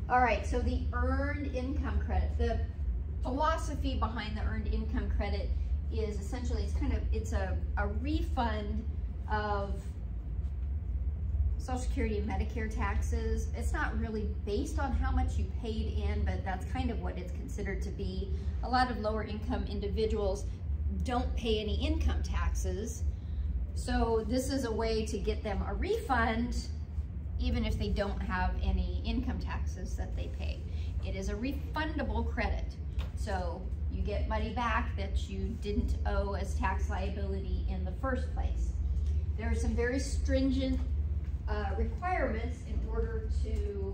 All right, so the earned income credit, the philosophy behind the earned income credit is essentially, it's a refund of Social Security and Medicare taxes. It's not really based on how much you paid in, but that's kind of what it's considered to be. A lot of lower income individuals don't pay any income taxes. So this is a way to get them a refund even if they don't have any income taxes that they pay. It is a refundable credit. So you get money back that you didn't owe as tax liability in the first place. There are some very stringent requirements in order to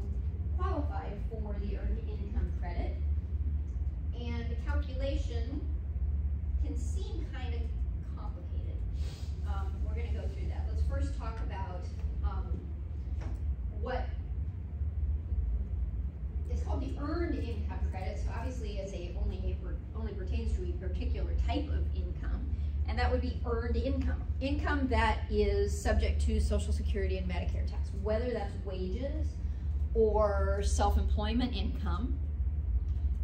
qualify for the earned income credit. And the calculation can seem kind of complicated. We're going to go through that. Let's first talk about what it's called the earned income credit. So obviously, as only pertains to a particular type of income, and that would be earned income. Income that is subject to Social Security and Medicare tax, whether that's wages or self-employment income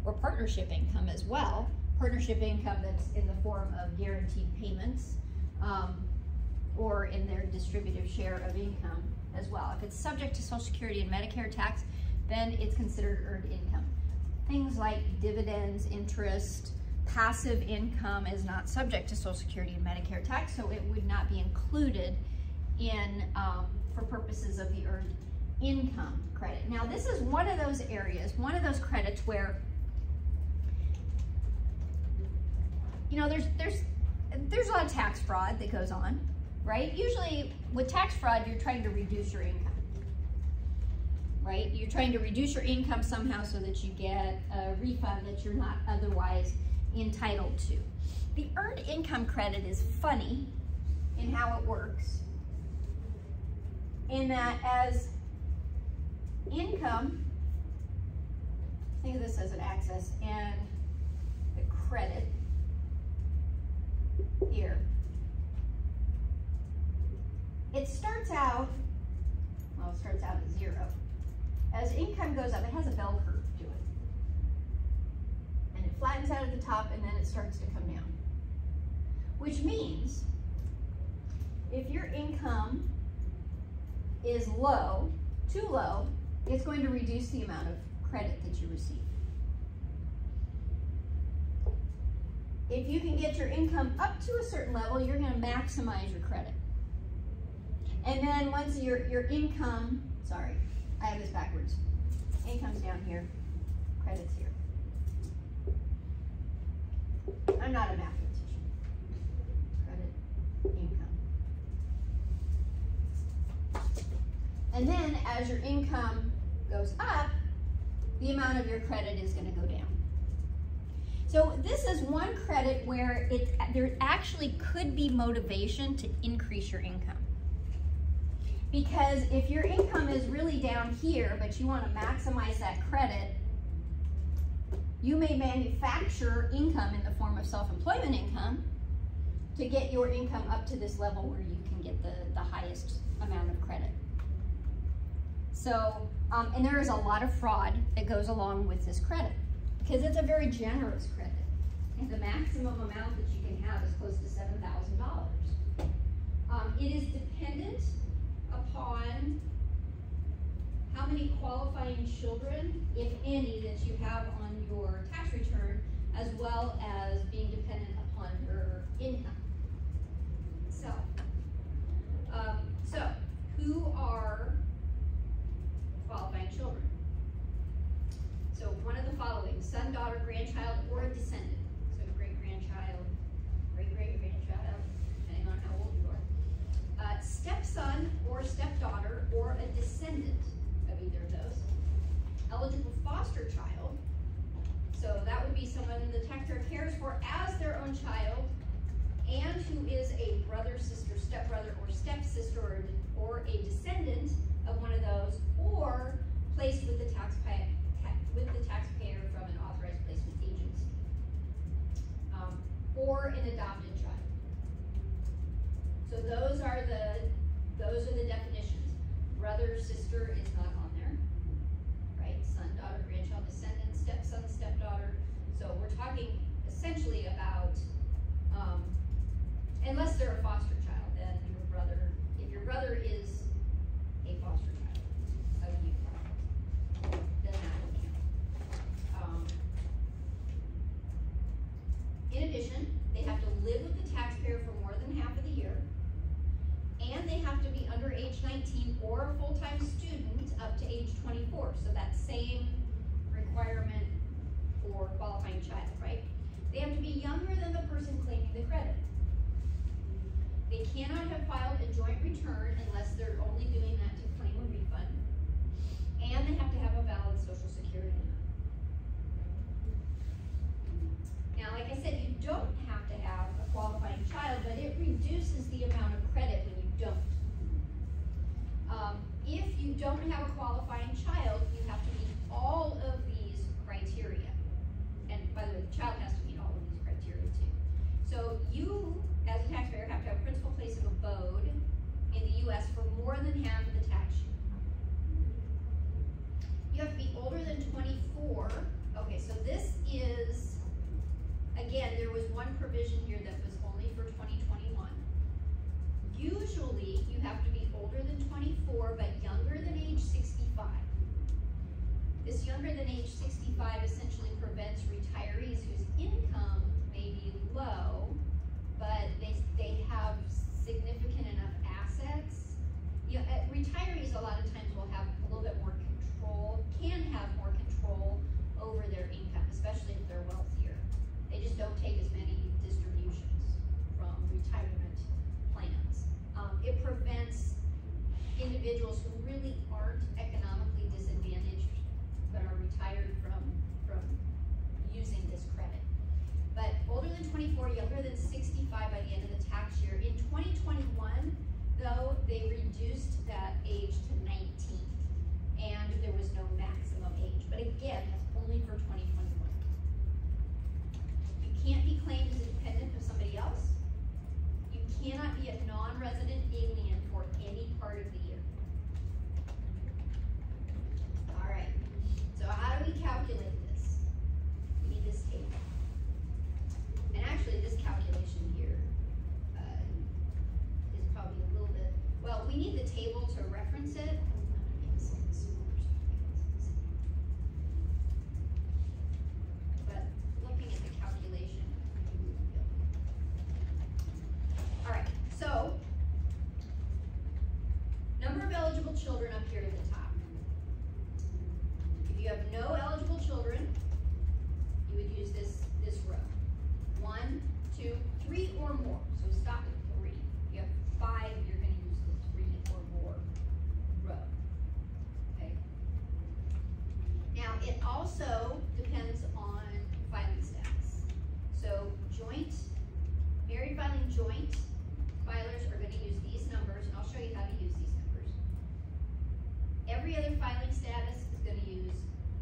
or partnership income as well. Partnership income that's in the form of guaranteed payments or in their distributive share of income as well. If it's subject to Social Security and Medicare tax, then it's considered earned income. Things like dividends, interest, passive income is not subject to Social Security and Medicare tax, so it would not be included in for purposes of the earned income credit. Now, this is one of those areas, one of those credits where, you know, there's a lot of tax fraud that goes on, right? Usually with tax fraud, you're trying to reduce your income, right? You're trying to reduce your income somehow so that you get a refund that you're not otherwise entitled to. The earned income credit is funny in how it works, in that as income, think of this as an access and the credit here. It starts out, well, it starts out at 0. As income goes up, it has a bell curve to it. And it flattens out at the top and then it starts to come down. Which means if your income is low, too low, it's going to reduce the amount of credit that you receive. If you can get your income up to a certain level, you're going to maximize your credit. And then once your income, sorry, I have this backwards. Income's down here, credit's here. I'm not a mathematician. Credit, income. And then as your income goes up, the amount of your credit is going to go down. So this is one credit where there actually could be motivation to increase your income. Because if your income is really down here, but you want to maximize that credit, you may manufacture income in the form of self-employment income to get your income up to this level where you can get the highest amount of credit. So, and there is a lot of fraud that goes along with this credit because it's a very generous credit. And the maximum amount that you can have is close to $7,000. It is dependent upon how many qualifying children, if any, that you have on your tax return, as well as being dependent upon your income. So who are qualifying children? So one of the following: son, daughter, grandchild, or a descendant. So great-grandchild, great-great-grandchild, depending on how old you are. Stepson or stepdaughter or a descendant of either of those. Eligible foster child. So that would be someone the taxpayer cares for as their own child and who is a brother, sister, stepbrother, or stepsister, or a descendant of one of those, or placed with the taxpayer from an authorized placement agency, or an adopted child. So those are the definitions. Brother, sister is not on there, right? Son, stepson, stepdaughter. So we're talking essentially about, unless they're a foster child, then your brother, if your brother is a foster child of you, then that will count. In addition, they have to live with the taxpayer for more than half of the year, and they have to be under age 19 or a full-time student up to age 24. So that same requirement for qualifying child, right? They have to be younger than the person claiming the credit. They cannot have filed a joint return unless they're only doing that to claim a refund. And they have to have a valid Social Security number. Now, like I said, you don't have to have a qualifying child, but it reduces the amount of credit when you don't. If you don't have a qualifying child, you have to meet all of these criteria. And by the way, the child has to meet all of these criteria too. So you, as a taxpayer, have to have principal place of abode in the U.S. for more than half of the tax year. You have to be older than 24. Okay, so this is, again, there was one provision here that was only for 2021. Usually, you have to be older than 24, but younger than age 65. This younger than age 65 essentially prevents retirees whose income may be low, but they have significant enough assets. You know, retirees a lot of times will have a little bit more control, can have more control over their income, especially if they're wealthier. They just don't take as many distributions from retirement plans. It prevents individuals who really aren't economically disadvantaged but are retired from using this credit. But older than 24, younger than 65 by the end of the tax year. In 2021, though, they reduced that age to 19, and there was no maximum age. But again, that's only for 2021. You can't be claimed as a dependent of somebody else. You cannot be a non-resident alien for any part of the year. All right, so how do we calculate this? We need this table. And actually, this calculation here is probably a little bit, well, we need the table to reference it. But looking at the calculation, all right, so number of eligible children up here at the top. If you have no eligible children, you would use this row. 1, 2, 3 or more. So stop at 3. If you have 5, you're going to use the 3 or more row. Okay. Now it also depends on filing status. So married filing joint filers are going to use these numbers, and I'll show you how to use these numbers. Every other filing status is going to use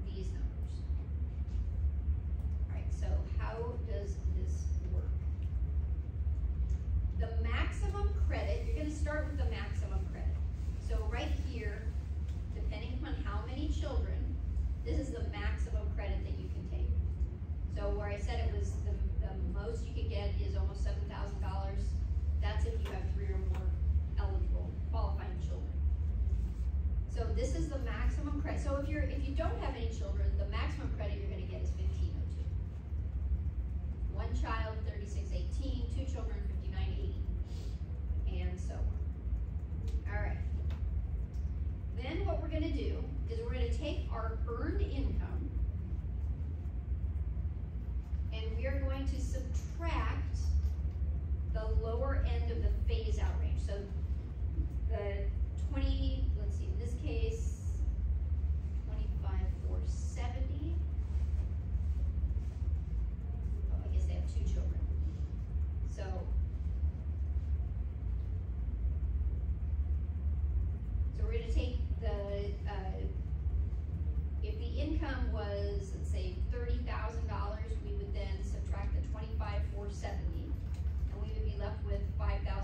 these numbers. All right, so how does this work? The maximum credit, you're going to start with the maximum credit. So right here, depending upon how many children, this is the maximum credit that you can take. So where I said it was the most you could get is almost $7,000. That's if you have 3 or more eligible qualifying children. So this is the maximum credit. So if you don't have any children, the maximum credit you're going to get is $1,502. 1 child, $36.18. 2 children, $59.80, and so on. All right. Then what we're going to do is we're going to take our earned income, and we are going to subtract the lower end of the phase-out range. So the 20, let's see, in this case, 25,470. Oh, I guess they have 2 children. So we're going to take the, if the income was, let's say, $30,000, we would then subtract the 25,470, and we would be left with $5,470.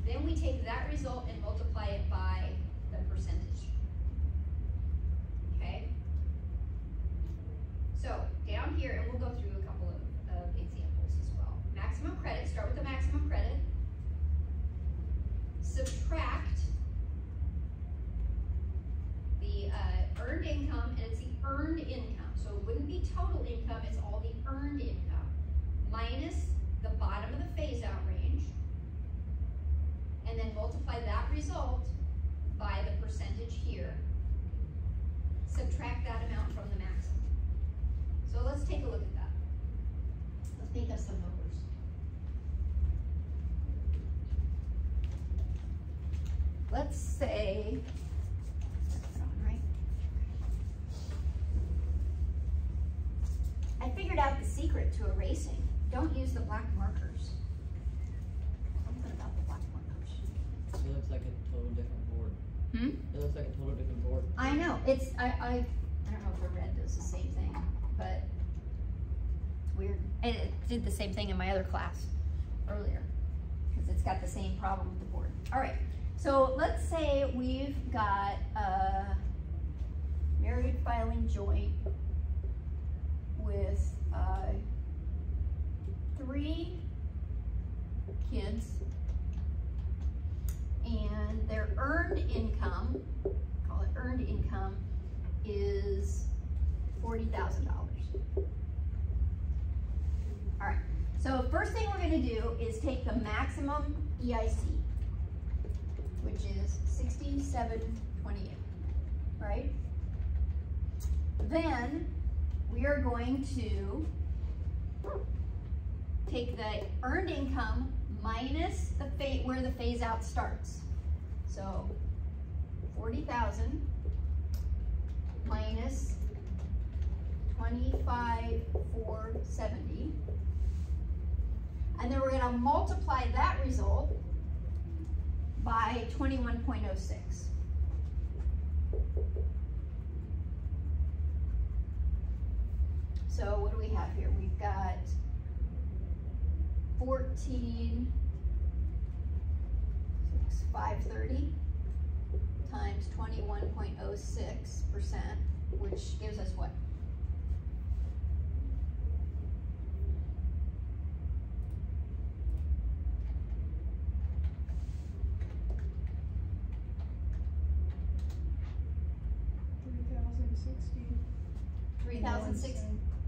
Then we take that result and multiply it by the percentage. Okay? So down here, and we'll go through a couple of examples as well. Maximum credit, start with the maximum credit. Subtract the earned income, and it's the earned income. So it wouldn't be total income, it's all the earned income, minus the bottom of the phase out range, and then multiply that result by the percentage here. Subtract that amount from the maximum. So let's take a look at that. Let's think of some numbers. Let's say, right? I figured out the secret to erasing. Don't use the black markers. Something about the black markers. It looks like a total different board. It looks like a total different board. I know. It's I don't know if the red does the same thing, but it's weird. And it did the same thing in my other class earlier because it's got the same problem with the board. All right. So let's say we've got a married filing joint with 3 kids, and their earned income, call it earned income, is $40,000. All right, so first thing we're going to do is take the maximum EIC, which is 6728, right? Then we are going to take the earned income minus the where the phase out starts. So 40,000 minus 25,470, and then we're going to multiply that result by 21.06. So what do we have here? We've got 14,530 times 21.06%, which gives us what?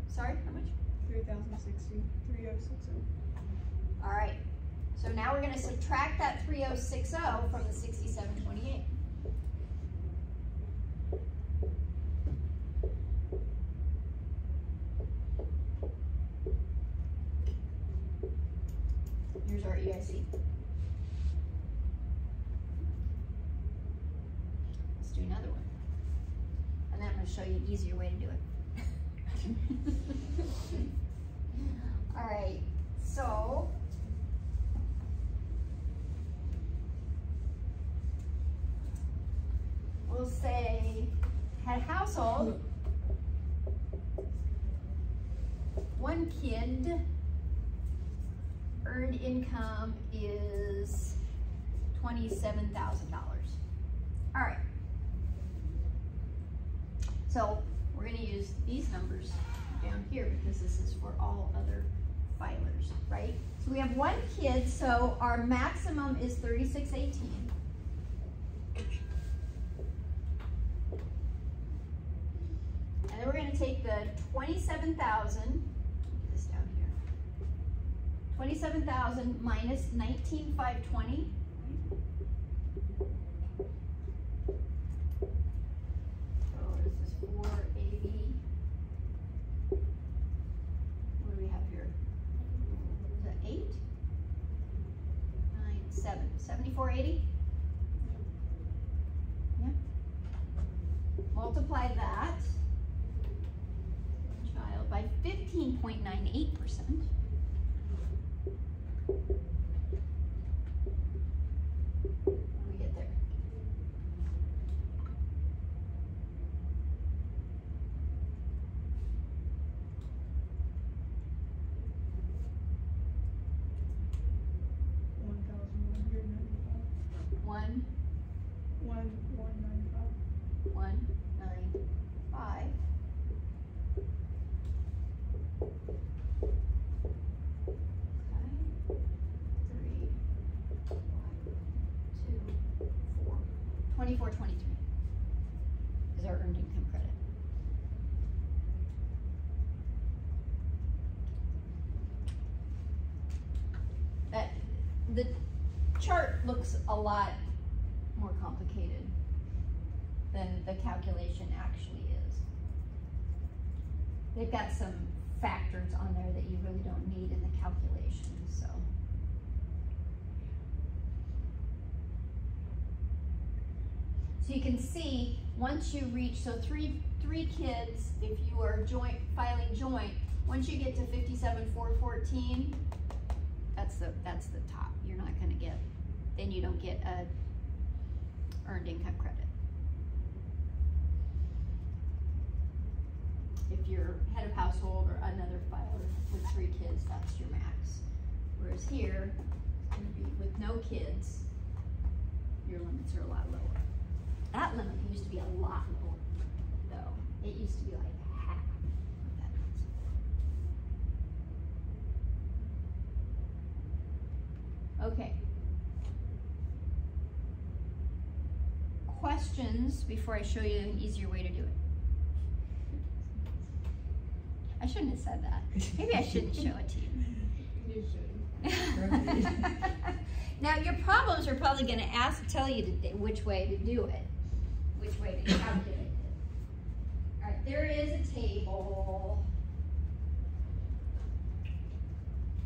Sorry, how much? 3,060. 3060. All right. So now we're going to subtract that 3060 from the 6728. Here's our EIC. Let's do another one. And then I'm going to show you an easier way to do it. All right, so we'll say had household, 1 kid, earned income is $27,000. All right, so we're going to use these numbers down here because this is for all other filers, right? So we have 1 kid, so our maximum is 3618. And then we're going to take the 27,000, this down here, 27,000 minus 19,520. What do we have here? Is that 8? 9, 7. 7480? Yeah. Multiply that, child, by 15.98%. What do we get there? One. 1,195. 195. Okay. 3, 1, 2, 4. 2423 is our earned income credit. The chart looks a lot more complicated than the calculation actually is. They've got some factors on there that you really don't need in the calculation, so. So you can see, once you reach, so three kids, if you are filing joint, once you get to 57,414, that's the top. You're not gonna get, then you don't get a earned income credit. If you're head of household or another filer with 3 kids, that's your max. Whereas here, it's gonna be with no kids, your limits are a lot lower. That limit used to be a lot lower, though. It used to be like half of that. Okay. Questions before I show you an easier way to do it? I shouldn't have said that. Maybe I shouldn't show it to you. You should. Now your problems are probably going to tell you which way to do it, which way to calculate it. All right, there is a table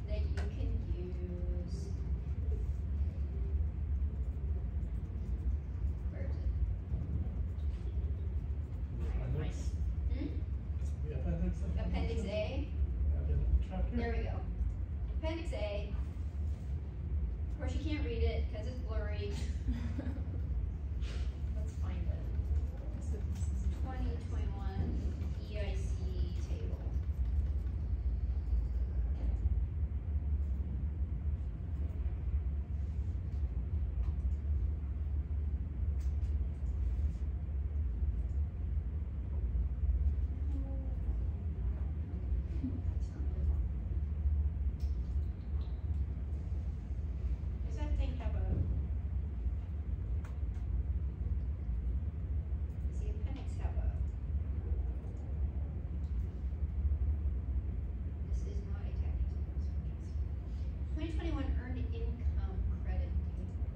that you can use. Where is it? The appendix. Appendix A. Chapter. There we go. Appendix A. Of course, you can't read it because it's blurry. Let's find it. 2021 EIC table. Does that thing have a? Does the appendix have a? This is not a tax. 2021 earned income credit table.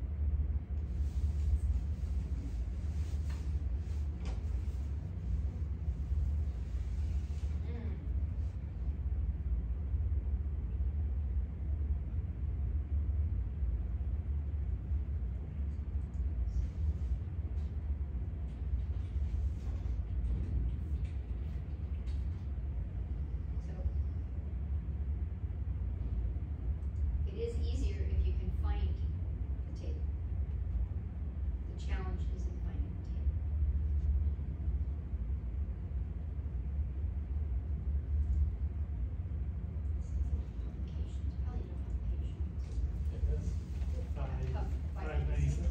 So it is easier if you can find the table. The challenge is in finding the table. Applications, probably no applications. It is. Five 596.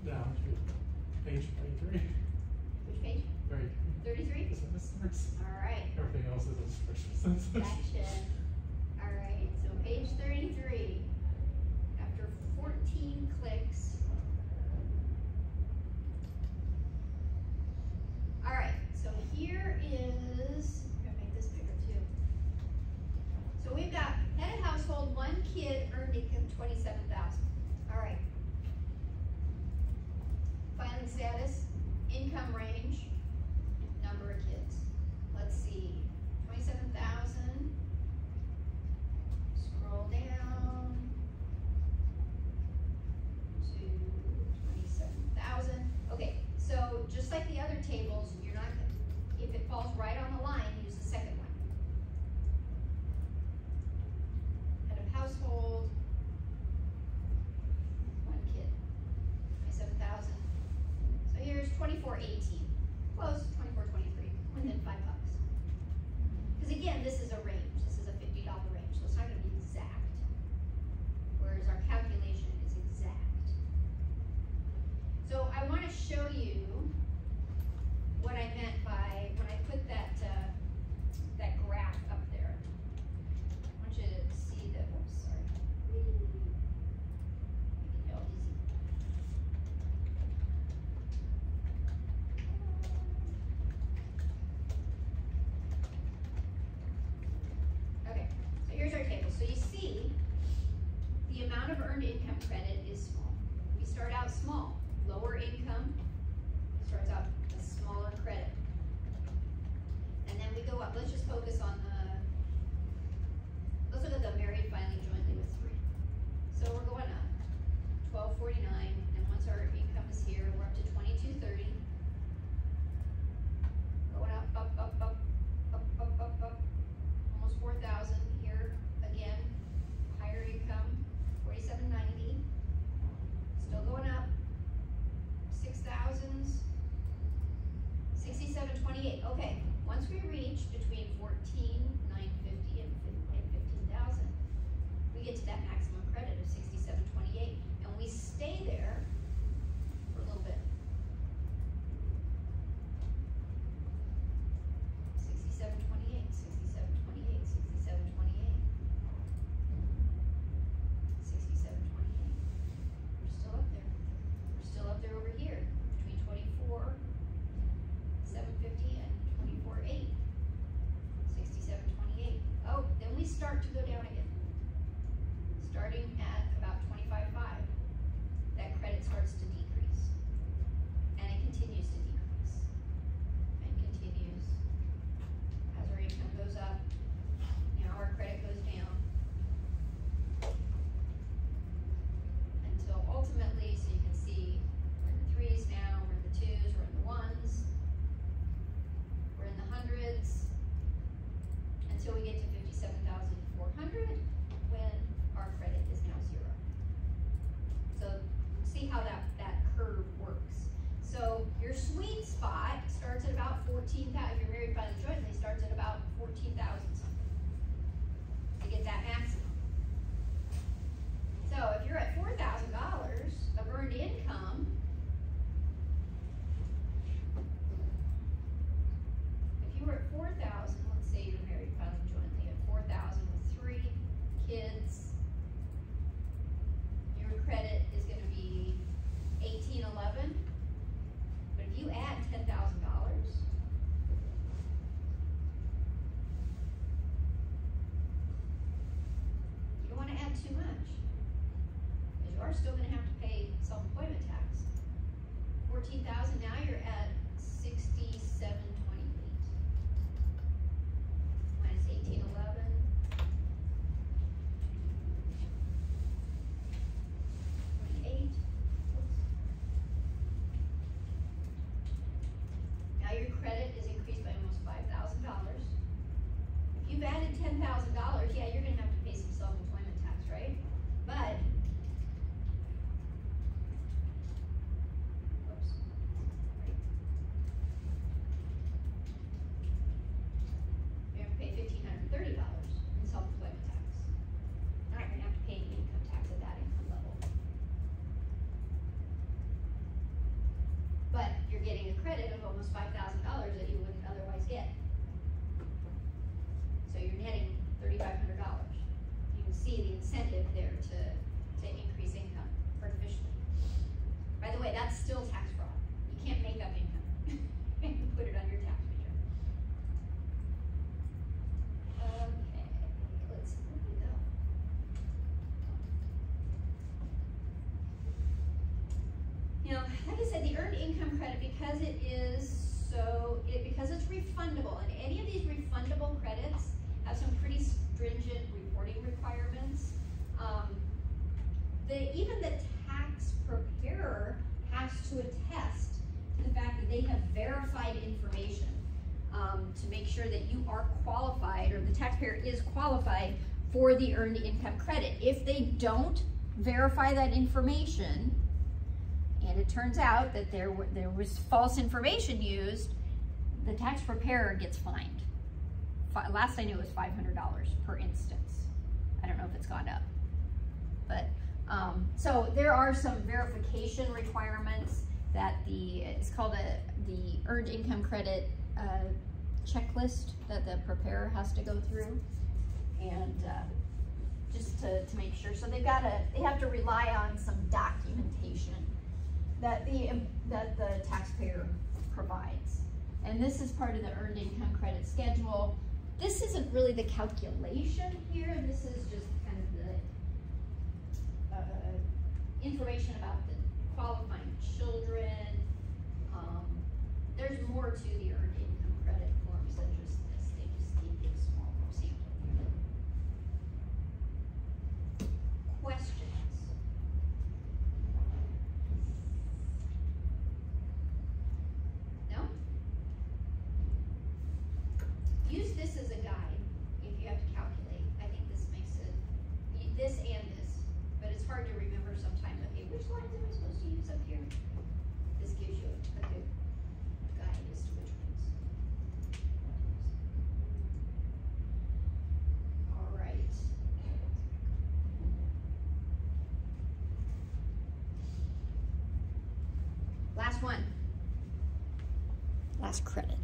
Down to page 33. Which page? 33? This is this. All right. Everything else is expression sensitive. Gotcha. All right, so page 33, after 14 clicks. All right, so here is, I'm gonna make this bigger too. So we've got head of household, 1 kid, earned income 27,000. All right. Filing status, income range, number of kids. Let's see, 27,000. Scroll down to 27,000. Okay, so just like the other tables, you're not, if it falls right on the line, use the second one. Head of household, 1 kid, 27,000. So here's 2418. Close, 2423, within $5. Because again, this is a range. This is a $50 range, so it's not going to be exact. Whereas our calculation is exact. So I want to show you what I meant by when I put that earned income credit is small. We start out small. Lower income starts out a smaller credit. And then we go up. Let's just focus on let's look at the married filing jointly with 3. So we're going up, 1249, and once our income is here, we're up to 2230. Going up, up, up, up, up, up, up, up, almost 4,000 here again. Higher income, 4790. Still going up, 6,000s, 6728. Okay, once we reach between 14,950 and 15,000, we get to that maximum credit of 6728, and we stay there for a little bit. 6728, 6728, 6728, 6728. We're still up there. We're still up there over here between 24,750 and 24,800. 6728. Oh, then we start to go down again. Starting at about 25.5, that credit starts to decrease. And it continues to decrease. And continues. As our income goes up, now our credit goes down. Until ultimately, so you can see, we're in the 3s now, we're in the 2s, we're in the 1s, we're in the 100s, until we get to 57,400 when our credit is now 0. So see how that curve works. So your sweet spot starts at about 14,000. If you're married filing jointly, starts at about 14,000 to get that maximum. So if you're at $4,000 of earned income, if you were at 4,000, let's say you're married filing jointly at 4,000 with 3 kids, your credit is going to be 1811. But if you add $10,000, you don't want to add too much, because you are still going to have to pay self-employment tax. 14,000, now you're at 6728. Minus 1811. 28. Now your credit is increased by almost $5,000. If you've added $10,000, yeah, you're going to have to pay some self-employment tax, right? But whoops. Right. You're going to pay $1,530 in self-employment tax. Now you're going to have to pay income tax at that income level. But you're getting a credit of almost $5,000 that you wouldn't otherwise get. So you're netting $3,500. You can see the incentive there to increase income artificially. By the way, that's still tax fraud. You can't make up income and put it on your tax return. Okay, let's see, where did we go? You know, like I said, the earned income credit, because because it's refundable, and any of these refundable credits have some pretty stringent reporting requirements. Even the tax preparer has to attest to the fact that they have verified information to make sure that you are qualified, or the taxpayer is qualified for the earned income credit. If they don't verify that information, and it turns out that there was false information used, the tax preparer gets fined. Last I knew it was $500 per instance. I don't know if it's gone up. But, so there are some verification requirements that it's called the earned income credit checklist that the preparer has to go through. And just to make sure. So they have to rely on some documentation that the taxpayer provides. And this is part of the earned income credit schedule. This isn't really the calculation here. This is just kind of information about the qualifying children. There's more to the earned income credit forms than just this. They just give you a small sample. Questions? No? Use this as a guide if you have to calculate. I think this makes it, this and this, but it's hard to remember sometimes. Okay, which lines am I supposed to use up here? This gives you a good guide as to which ones. All right. Last one. Last credit.